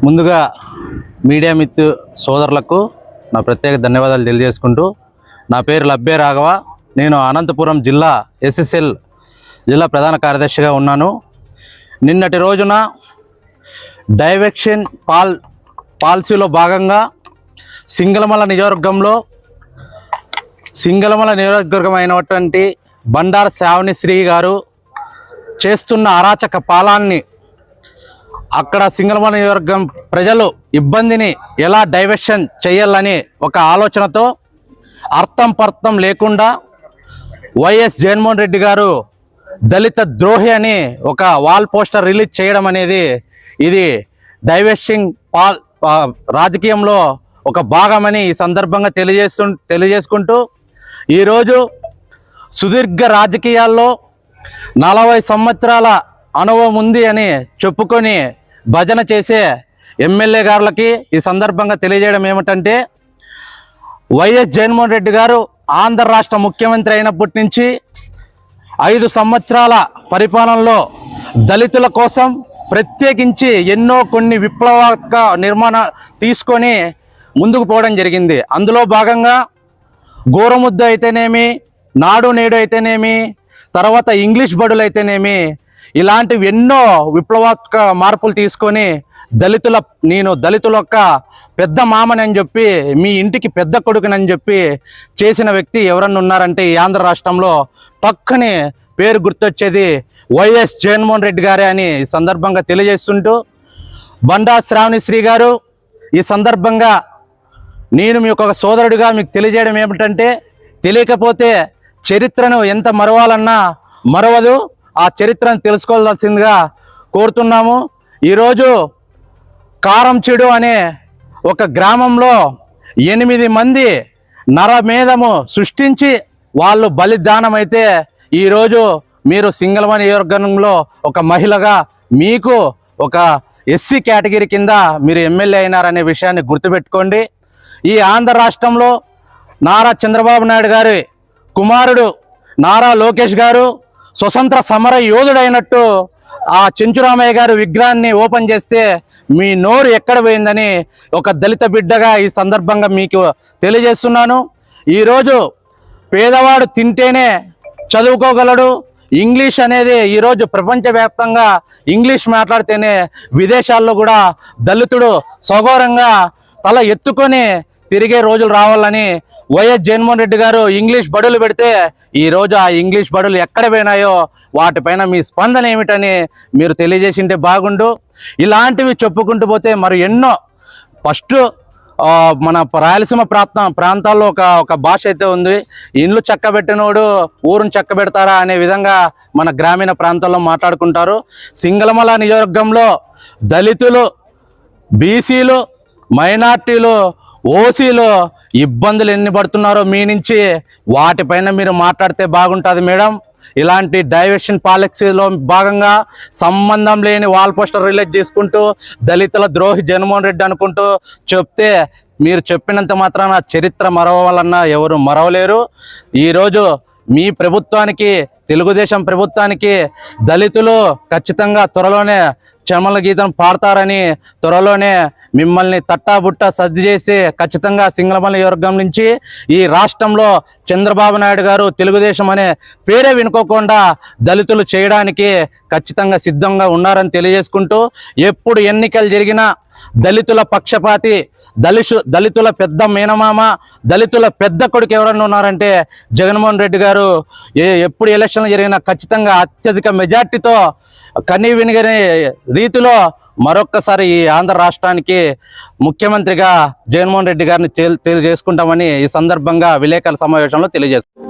ముందుగా మీడియా మిత్రు సోదరులకు నా ప్రత్యేక ధన్యవాదాలు తెలియజేసుకుంటూ, నా పేరు లబ్బే రాఘవ. నేను అనంతపురం జిల్లా ఎస్ఎస్ఎల్ జిల్లా ప్రధాన కార్యదర్శిగా ఉన్నాను. నిన్నటి రోజున డైవర్షన్ పాలసీలో భాగంగా సింగళమల నియోజకవర్గం అయినటువంటి బండారు శ్రావణిశ్రీ గారు చేస్తున్న అరాచక పాలనని, అక్కడ సింగళమల నియోజకవర్గం ప్రజలు ఇబ్బందిని ఎలా డైవర్షన్ చేయాలని ఒక ఆలోచనతో అర్థం పర్థం లేకుండా వైఎస్ జగన్మోహన్ రెడ్డి గారు దళిత ద్రోహి అని ఒక వాల్ పోస్టర్ రిలీజ్ చేయడం అనేది ఇది డైవర్షింగ్ రాజకీయంలో ఒక భాగమని ఈ సందర్భంగా తెలియజేసుకుంటూ, ఈరోజు సుదీర్ఘ రాజకీయాల్లో 40 సంవత్సరాల అనుభవం ఉంది అని చెప్పుకొని భజన చేసే ఎమ్మెల్యే గారులకి ఈ సందర్భంగా తెలియజేయడం ఏమిటంటే, వైఎస్ జగన్మోహన్ రెడ్డి గారు ఆంధ్ర రాష్ట్ర ముఖ్యమంత్రి అయినప్పటి నుంచి 5 సంవత్సరాల పరిపాలనలో దళితుల కోసం ప్రత్యేకించి కొన్ని విప్లవాత్మక నిర్మాణాలు తీసుకొని ముందుకు పోవడం జరిగింది. అందులో భాగంగా గోరముద్ద అయితేనేమి, నాడు నేడు అయితేనేమి, తర్వాత ఇంగ్లీష్ బడులు అయితేనేమి, ఇలాంటివి ఎన్నో విప్లవాత్మక మార్పులు తీసుకొని నేను దళితుల యొక్క పెద్ద మామని అని చెప్పి, మీ ఇంటికి పెద్ద కొడుకునని చెప్పి చేసిన వ్యక్తి ఎవరన్నా ఉన్నారంటే ఈ ఆంధ్ర రాష్ట్రంలో పక్కనే పేరు గుర్తొచ్చేది వైఎస్ జగన్మోహన్ రెడ్డి గారే అని ఈ సందర్భంగా తెలియజేస్తుంటూ, బండారు శ్రావణిశ్రీ గారు ఈ సందర్భంగా నేను మీ ఒక సోదరుడిగా మీకు తెలియజేయడం ఏమిటంటే, తెలియకపోతే చరిత్రను ఎంత మరవాలన్నా మరవదు, ఆ చరిత్రను తెలుసుకోవాల్సిందిగా కోరుతున్నాము. ఈరోజు కారంచెడు అనే ఒక గ్రామంలో 8 మంది నరమేధము సృష్టించి వాళ్ళు బలిదానం అయితే, ఈరోజు మీరు సింగళమల నియోజకవర్గంలో ఒక మహిళగా మీకు ఒక ఎస్సీ కేటగిరీ కింద మీరు ఎమ్మెల్యే అయినారనే విషయాన్ని గుర్తుపెట్టుకోండి. ఈ ఆంధ్ర రాష్ట్రంలో నారా చంద్రబాబు నాయుడు గారి కుమారుడు నారా లోకేష్ గారు స్వతంత్ర సమర యోధుడైనట్టు ఆ చెంచురామయ్య గారు విగ్రహాన్ని ఓపెన్ చేస్తే మీ నోరు ఎక్కడ పోయిందని ఒక దళిత బిడ్డగా ఈ సందర్భంగా మీకు తెలియజేస్తున్నాను. ఈరోజు పేదవాడు తింటేనే చదువుకోగలడు. ఇంగ్లీష్ అనేది ఈరోజు ప్రపంచవ్యాప్తంగా ఇంగ్లీష్ మాట్లాడితేనే విదేశాల్లో కూడా దళితుడు సగౌరవంగా తల ఎత్తుకొని తిరిగే రోజులు రావాలని వైఎస్ జగన్మోహన్ రెడ్డి గారు ఇంగ్లీష్ బడులు పెడితే, ఈరోజు ఆ ఇంగ్లీష్ బడులు ఎక్కడ పోయినాయో వాటిపైన మీ స్పందన ఏమిటని మీరు తెలియజేసింటే బాగుండు. ఇలాంటివి చెప్పుకుంటూ పోతే మరి ఎన్నో. ఫస్ట్ మన రాయలసీమ ప్రాంతాల్లో ఒక భాష అయితే ఉంది, ఇండ్లు చక్కబెట్టినోడు ఊరును చక్కబెడతారా అనే విధంగా మన గ్రామీణ ప్రాంతాల్లో మాట్లాడుకుంటారు. సింగళమల నియోజకవర్గంలో దళితులు, బీసీలు, మైనార్టీలు, ఓసీలు ఇబ్బందులు ఎన్ని పడుతున్నారో మీ నుంచి, వాటిపైన మీరు మాట్లాడితే బాగుంటుంది మేడం. ఇలాంటి డైవర్షన్ పాలసీలో భాగంగా సంబంధం లేని వాల్ పోస్టర్ రిలీజ్ చేసుకుంటూ దళితుల ద్రోహి జగన్మోహన్ రెడ్డి అనుకుంటూ చెప్తే, మీరు చెప్పినంత మాత్రాన చరిత్ర మరవాలన్నా ఎవరు మరవలేరు. ఈరోజు మీ ప్రభుత్వానికి, తెలుగుదేశం ప్రభుత్వానికి దళితులు ఖచ్చితంగా త్వరలోనే చమల గీతం పాడతారని, త్వరలోనే మిమ్మల్ని తట్టాబుట్ట సర్ది చేసి ఖచ్చితంగా సింగళమల నియోజకవర్గం నుంచి ఈ రాష్ట్రంలో చంద్రబాబు నాయుడు గారు తెలుగుదేశం అనే పేరే వినుకోకుండా దళితులు చేయడానికి ఖచ్చితంగా సిద్ధంగా ఉన్నారని తెలియజేసుకుంటూ, ఎప్పుడు ఎన్నికలు జరిగినా దళితుల పక్షపాతి, దళితుల పెద్ద మేనమామ, దళితుల పెద్ద కొడుకు ఎవరన్నా ఉన్నారంటే జగన్మోహన్ రెడ్డి గారు. ఎప్పుడు ఎలక్షన్లు జరిగినా ఖచ్చితంగా అత్యధిక మెజార్టీతో కనీవినిగని రీతిలో మరొక్కసారి ఈ ఆంధ్ర రాష్ట్రానికి ముఖ్యమంత్రిగా జగన్మోహన్ రెడ్డి గారిని తెలియజేసుకుంటామని ఈ సందర్భంగా విలేకరుల సమావేశంలో తెలియజేస్తాం.